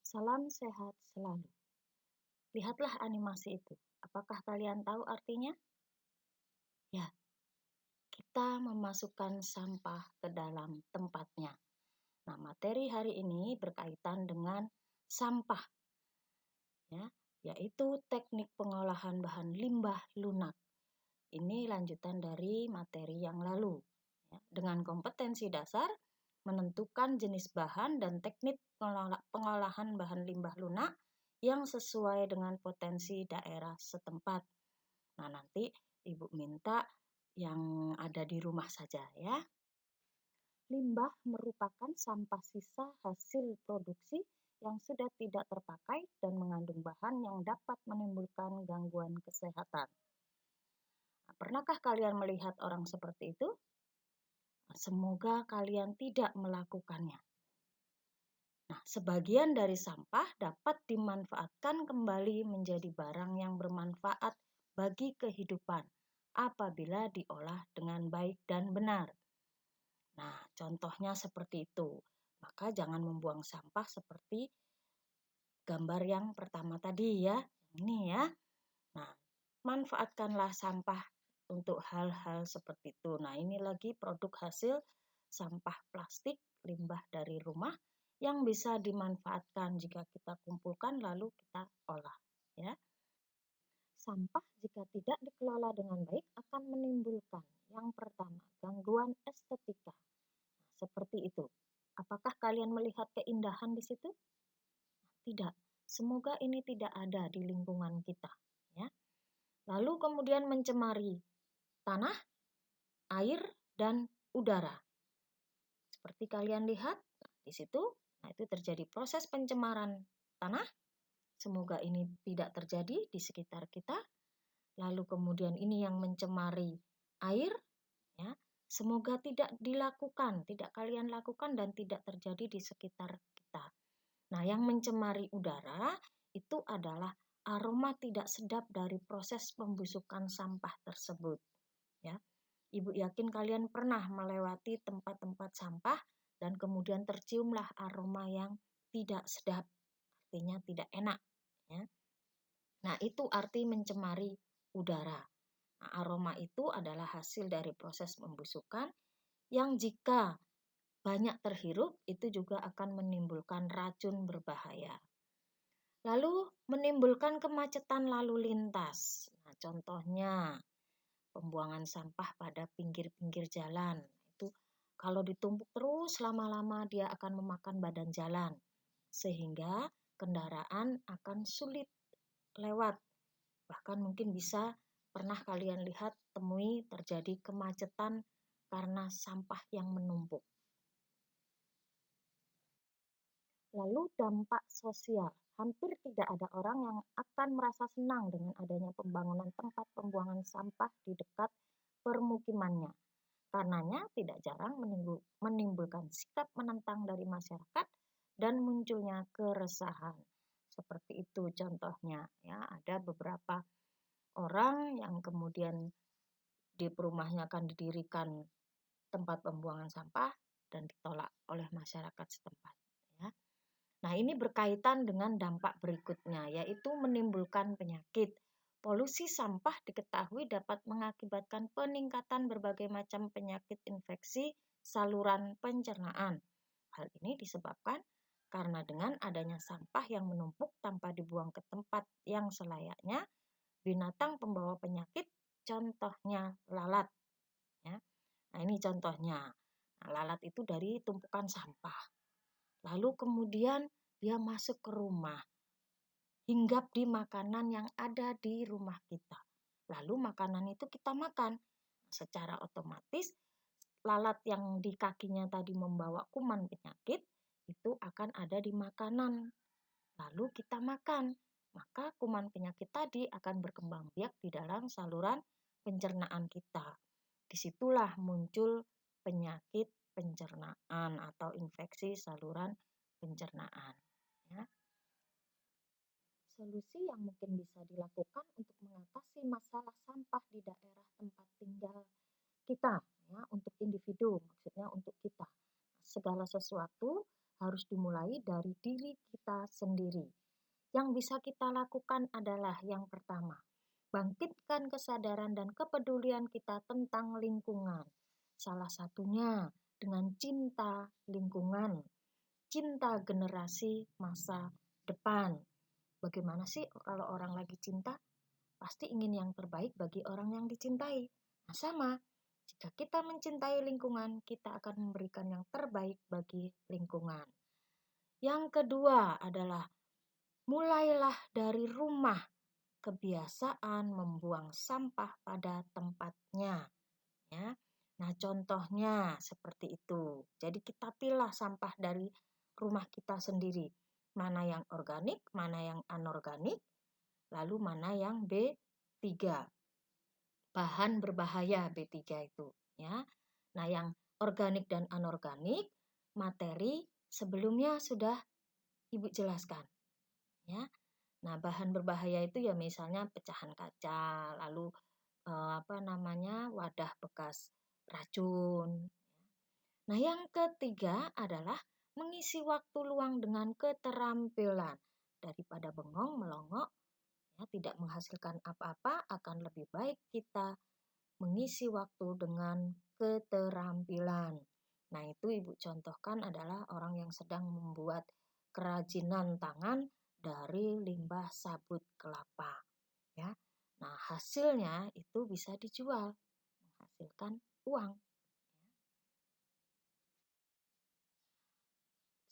Salam sehat selalu. Lihatlah animasi itu. Apakah kalian tahu artinya? Ya, kita memasukkan sampah ke dalam tempatnya. Nah, materi hari ini berkaitan dengan sampah, ya, yaitu teknik pengolahan bahan limbah lunak. Ini lanjutan dari materi yang lalu. Ya, dengan kompetensi dasar, menentukan jenis bahan dan teknik pengolahan bahan limbah lunak yang sesuai dengan potensi daerah setempat. Nah, nanti Ibu minta yang ada di rumah saja ya. Limbah merupakan sampah sisa hasil produksi yang sudah tidak terpakai dan mengandung bahan yang dapat menimbulkan gangguan kesehatan. Nah, pernahkah kalian melihat orang seperti itu? Semoga kalian tidak melakukannya. Nah, sebagian dari sampah dapat dimanfaatkan kembali menjadi barang yang bermanfaat bagi kehidupan apabila diolah dengan baik dan benar. Nah, contohnya seperti itu. Maka jangan membuang sampah seperti gambar yang pertama tadi ya. Ini ya. Nah, manfaatkanlah sampah untuk hal-hal seperti itu. Nah, ini lagi produk hasil sampah plastik limbah dari rumah yang bisa dimanfaatkan jika kita kumpulkan lalu kita olah ya. Sampah jika tidak dikelola dengan baik akan menimbulkan yang pertama gangguan estetika. Nah, seperti itu. Apakah kalian melihat keindahan di situ? Tidak. Semoga ini tidak ada di lingkungan kita ya. Lalu kemudian mencemari tanah, air, dan udara. Seperti kalian lihat di situ, nah itu terjadi proses pencemaran tanah. Semoga ini tidak terjadi di sekitar kita. Lalu kemudian ini yang mencemari air, ya. Semoga tidak dilakukan, tidak kalian lakukan dan tidak terjadi di sekitar kita. Nah, yang mencemari udara itu adalah aroma tidak sedap dari proses pembusukan sampah tersebut. Ya, Ibu yakin kalian pernah melewati tempat-tempat sampah dan kemudian terciumlah aroma yang tidak sedap, artinya tidak enak. Ya. Nah, itu arti mencemari udara. Nah, aroma itu adalah hasil dari proses pembusukan yang jika banyak terhirup itu juga akan menimbulkan racun berbahaya. Lalu menimbulkan kemacetan lalu lintas. Nah, contohnya pembuangan sampah pada pinggir-pinggir jalan. Itu kalau ditumpuk terus lama-lama dia akan memakan badan jalan sehingga kendaraan akan sulit lewat. Bahkan mungkin bisa pernah kalian lihat temui terjadi kemacetan karena sampah yang menumpuk. Lalu dampak sosial. Hampir tidak ada orang yang akan merasa senang dengan adanya pembangunan tempat pembuangan sampah di dekat permukimannya. Karenanya tidak jarang menimbulkan sikap menentang dari masyarakat dan munculnya keresahan. Seperti itu contohnya ya, ada beberapa orang yang kemudian di rumahnya akan didirikan tempat pembuangan sampah dan ditolak oleh masyarakat setempat ya. Nah, ini berkaitan dengan dampak berikutnya, yaitu menimbulkan penyakit. Polusi sampah diketahui dapat mengakibatkan peningkatan berbagai macam penyakit infeksi saluran pencernaan. Hal ini disebabkan karena dengan adanya sampah yang menumpuk tanpa dibuang ke tempat yang selayaknya, binatang pembawa penyakit, contohnya lalat. Ya. Nah, ini contohnya. Nah, lalat itu dari tumpukan sampah. Lalu kemudian dia masuk ke rumah, hinggap di makanan yang ada di rumah kita. Lalu makanan itu kita makan. Secara otomatis lalat yang di kakinya tadi membawa kuman penyakit itu akan ada di makanan. Lalu kita makan. Maka kuman penyakit tadi akan berkembang biak di dalam saluran pencernaan kita. Disitulah muncul penyakit pencernaan atau infeksi saluran pencernaan. Ya. Solusi yang mungkin bisa dilakukan untuk mengatasi masalah sampah di daerah tempat tinggal kita, ya, untuk individu, maksudnya untuk kita. Segala sesuatu harus dimulai dari diri kita sendiri. Yang bisa kita lakukan adalah yang pertama, bangkitkan kesadaran dan kepedulian kita tentang lingkungan. Salah satunya dengan cinta lingkungan, cinta generasi masa depan. Bagaimana sih kalau orang lagi cinta? Pasti ingin yang terbaik bagi orang yang dicintai. Nah, sama, jika kita mencintai lingkungan, kita akan memberikan yang terbaik bagi lingkungan. Yang kedua adalah mulailah dari rumah, kebiasaan membuang sampah pada tempatnya. Ya. Nah, contohnya seperti itu. Jadi kita pilih sampah dari rumah kita sendiri. Mana yang organik, mana yang anorganik, lalu mana yang B3. Bahan berbahaya B3 itu, ya. Nah, yang organik dan anorganik, materi sebelumnya sudah Ibu jelaskan, ya. Nah, bahan berbahaya itu ya misalnya pecahan kaca, lalu wadah bekas racun. Nah, yang ketiga adalah mengisi waktu luang dengan keterampilan. Daripada bengong melongo, ya, tidak menghasilkan apa-apa, akan lebih baik kita mengisi waktu dengan keterampilan. Nah, itu Ibu contohkan adalah orang yang sedang membuat kerajinan tangan dari limbah sabut kelapa, ya. Nah, hasilnya itu bisa dijual, menghasilkan uang.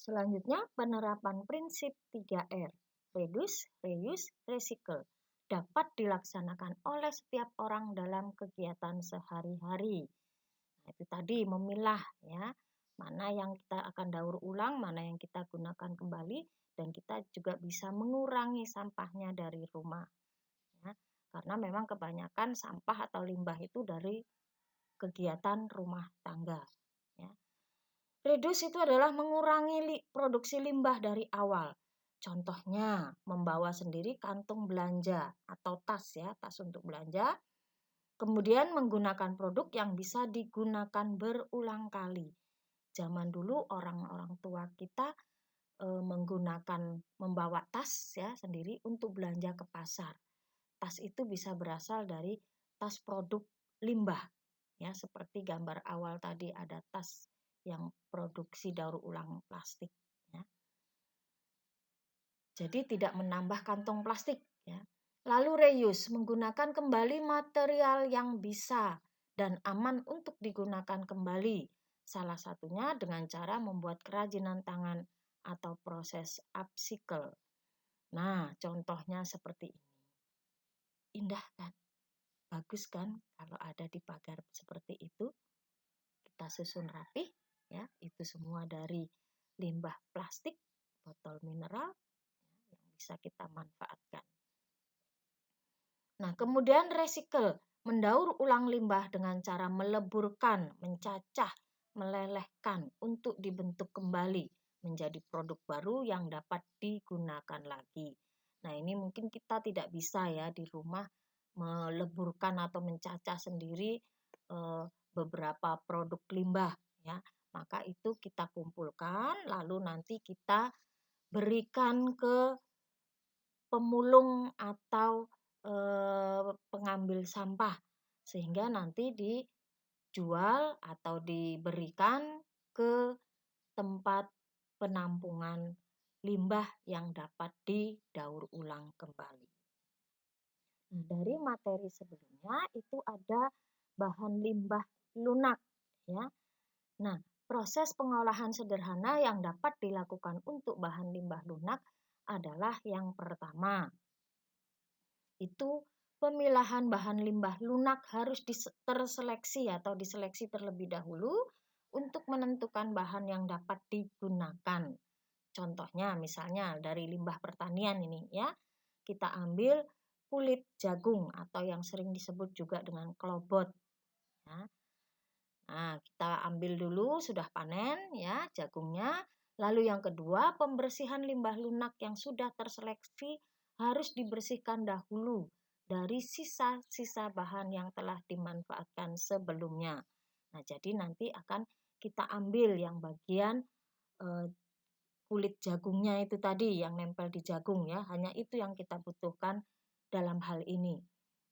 Selanjutnya, penerapan prinsip 3R, reduce, reuse, recycle, dapat dilaksanakan oleh setiap orang dalam kegiatan sehari-hari. Nah, itu tadi memilah, ya, mana yang kita akan daur ulang, mana yang kita gunakan kembali, dan kita juga bisa mengurangi sampahnya dari rumah. Ya, karena memang kebanyakan sampah atau limbah itu dari kegiatan rumah tangga. Ya. Reduce itu adalah mengurangi produksi limbah dari awal. Contohnya, membawa sendiri kantung belanja atau tas, ya, tas untuk belanja. Kemudian menggunakan produk yang bisa digunakan berulang kali. Zaman dulu orang-orang tua kita membawa tas, ya, sendiri untuk belanja ke pasar. Tas itu bisa berasal dari tas produk limbah, ya, seperti gambar awal tadi ada tas yang produksi daur ulang plastik, ya. Jadi tidak menambah kantong plastik, ya. Lalu reuse, menggunakan kembali material yang bisa dan aman untuk digunakan kembali. Salah satunya dengan cara membuat kerajinan tangan atau proses upcycle. Nah, contohnya seperti ini. Indah kan? Bagus kan kalau ada di pagar seperti itu? Kita susun rapi, ya. Itu semua dari limbah plastik, botol mineral, ya, yang bisa kita manfaatkan. Nah, kemudian recycle, mendaur ulang limbah dengan cara meleburkan, mencacah, melelehkan untuk dibentuk kembali menjadi produk baru yang dapat digunakan lagi. Nah, ini mungkin kita tidak bisa, ya, di rumah meleburkan atau mencacah sendiri beberapa produk limbah, ya. Maka itu kita kumpulkan lalu nanti kita berikan ke pemulung atau pengambil sampah sehingga nanti dijual atau diberikan ke tempat penampungan limbah yang dapat didaur ulang kembali. Nah, dari materi sebelumnya itu ada bahan limbah lunak, ya. Nah, proses pengolahan sederhana yang dapat dilakukan untuk bahan limbah lunak adalah yang pertama, itu pemilahan bahan limbah lunak harus terseleksi atau diseleksi terlebih dahulu untuk menentukan bahan yang dapat digunakan. Contohnya misalnya dari limbah pertanian ini, ya, kita ambil kulit jagung atau yang sering disebut juga dengan klobot, ya. Nah, kita ambil dulu sudah panen, ya, jagungnya. Lalu yang kedua, pembersihan limbah lunak yang sudah terseleksi harus dibersihkan dahulu dari sisa-sisa bahan yang telah dimanfaatkan sebelumnya. Nah, jadi nanti akan kita ambil yang bagian kulit jagungnya itu tadi yang nempel di jagung ya, hanya itu yang kita butuhkan dalam hal ini.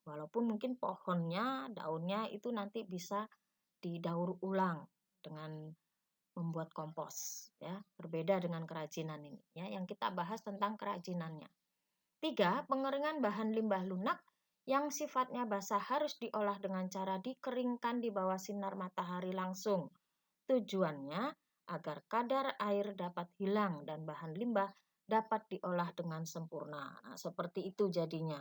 Walaupun mungkin pohonnya, daunnya itu nanti bisa didaur ulang dengan membuat kompos ya, berbeda dengan kerajinan ini ya. Yang kita bahas tentang kerajinannya. 3. Pengeringan bahan limbah lunak yang sifatnya basah harus diolah dengan cara dikeringkan di bawah sinar matahari langsung. Tujuannya agar kadar air dapat hilang dan bahan limbah dapat diolah dengan sempurna. Nah, seperti itu jadinya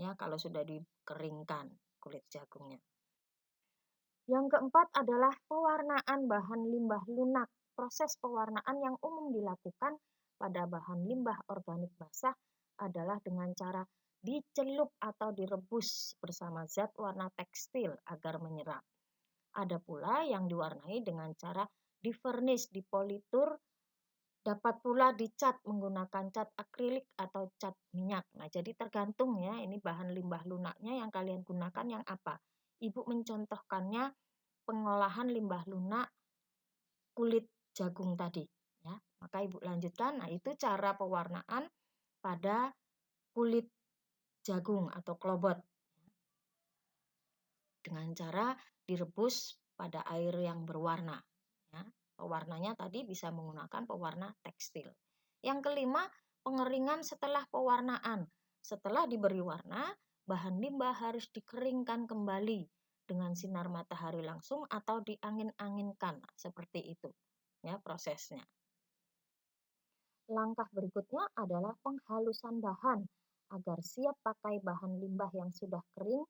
ya kalau sudah dikeringkan kulit jagungnya. Yang keempat adalah pewarnaan bahan limbah lunak. Proses pewarnaan yang umum dilakukan pada bahan limbah organik basah adalah dengan cara dicelup atau direbus bersama zat warna tekstil agar menyerap. Ada pula yang diwarnai dengan cara divernish, dipolitur, dapat pula dicat menggunakan cat akrilik atau cat minyak. Nah, jadi tergantung ya, ini bahan limbah lunaknya yang kalian gunakan yang apa. Ibu mencontohkannya pengolahan limbah lunak kulit jagung tadi ya. Maka Ibu lanjutkan. Nah, itu cara pewarnaan pada kulit jagung atau klobot dengan cara direbus pada air yang berwarna ya. Pewarnanya tadi bisa menggunakan pewarna tekstil. Yang kelima, pengeringan setelah pewarnaan. Setelah diberi warna, bahan limbah harus dikeringkan kembali dengan sinar matahari langsung atau diangin-anginkan seperti itu ya prosesnya. Langkah berikutnya adalah penghalusan bahan agar siap pakai bahan limbah yang sudah kering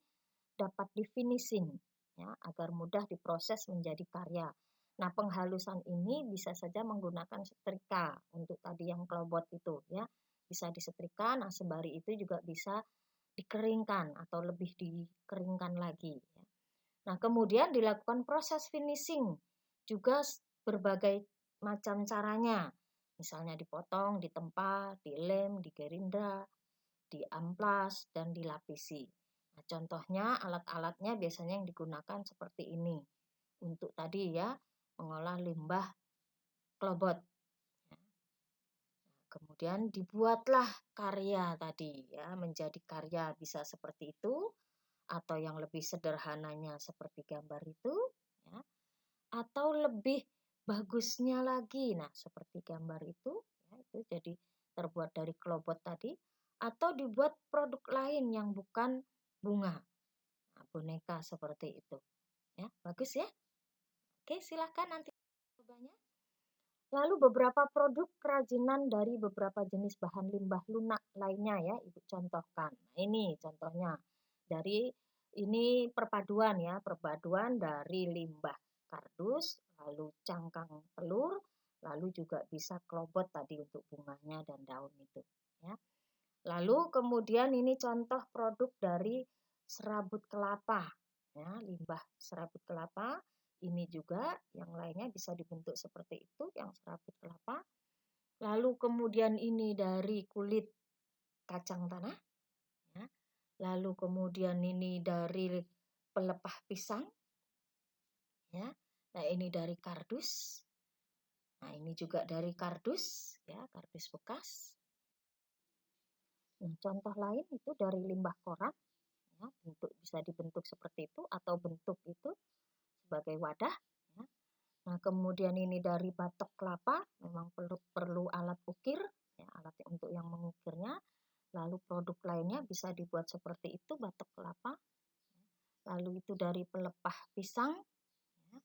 dapat di-finishing ya agar mudah diproses menjadi karya. Nah, penghalusan ini bisa saja menggunakan setrika untuk tadi yang klobot itu ya. Bisa disetrika, nah sembari itu juga bisa dikeringkan atau lebih dikeringkan lagi ya. Nah, kemudian dilakukan proses finishing juga berbagai macam caranya. Misalnya dipotong, ditempa, dilem, digerindra, diamplas, dan dilapisi. Nah, contohnya alat-alatnya biasanya yang digunakan seperti ini. Untuk tadi ya, mengolah limbah klobot. Kemudian dibuatlah karya tadi ya, menjadi karya bisa seperti itu atau yang lebih sederhananya seperti gambar itu ya, atau lebih bagusnya lagi. Nah, seperti gambar itu ya, itu jadi terbuat dari klobot tadi atau dibuat produk lain yang bukan bunga. Nah, boneka seperti itu. Ya, bagus ya? Oke, silakan nanti cobanya. Lalu beberapa produk kerajinan dari beberapa jenis bahan limbah lunak lainnya ya, Ibu contohkan. Nah, ini contohnya dari ini perpaduan ya, perpaduan dari limbah kardus, lalu cangkang telur, lalu juga bisa klobot tadi untuk bunganya dan daun itu ya. Lalu kemudian ini contoh produk dari serabut kelapa ya, limbah serabut kelapa. Ini juga yang lainnya bisa dibentuk seperti itu, yang serabut kelapa. Lalu kemudian ini dari kulit kacang tanah. Ya. Lalu kemudian ini dari pelepah pisang. Ya. Nah, ini dari kardus. Nah, ini juga dari kardus, ya, kardus bekas. Nah, contoh lain itu dari limbah koran. Ya, bentuk bisa dibentuk seperti itu atau bentuk itu sebagai wadah. Ya. Nah, kemudian ini dari batok kelapa, memang perlu alat ukir, ya, alat untuk yang mengukirnya. Lalu produk lainnya bisa dibuat seperti itu, batok kelapa. Lalu itu dari pelepah pisang, ya.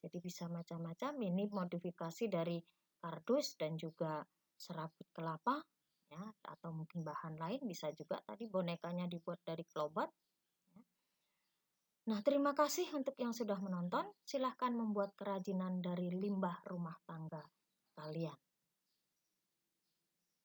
Jadi bisa macam-macam. Ini modifikasi dari kardus dan juga serabut kelapa, ya, atau mungkin bahan lain. Bisa juga tadi bonekanya dibuat dari klobot. Ya. Nah, terima kasih untuk yang sudah menonton. Silahkan membuat kerajinan dari limbah rumah tangga kalian.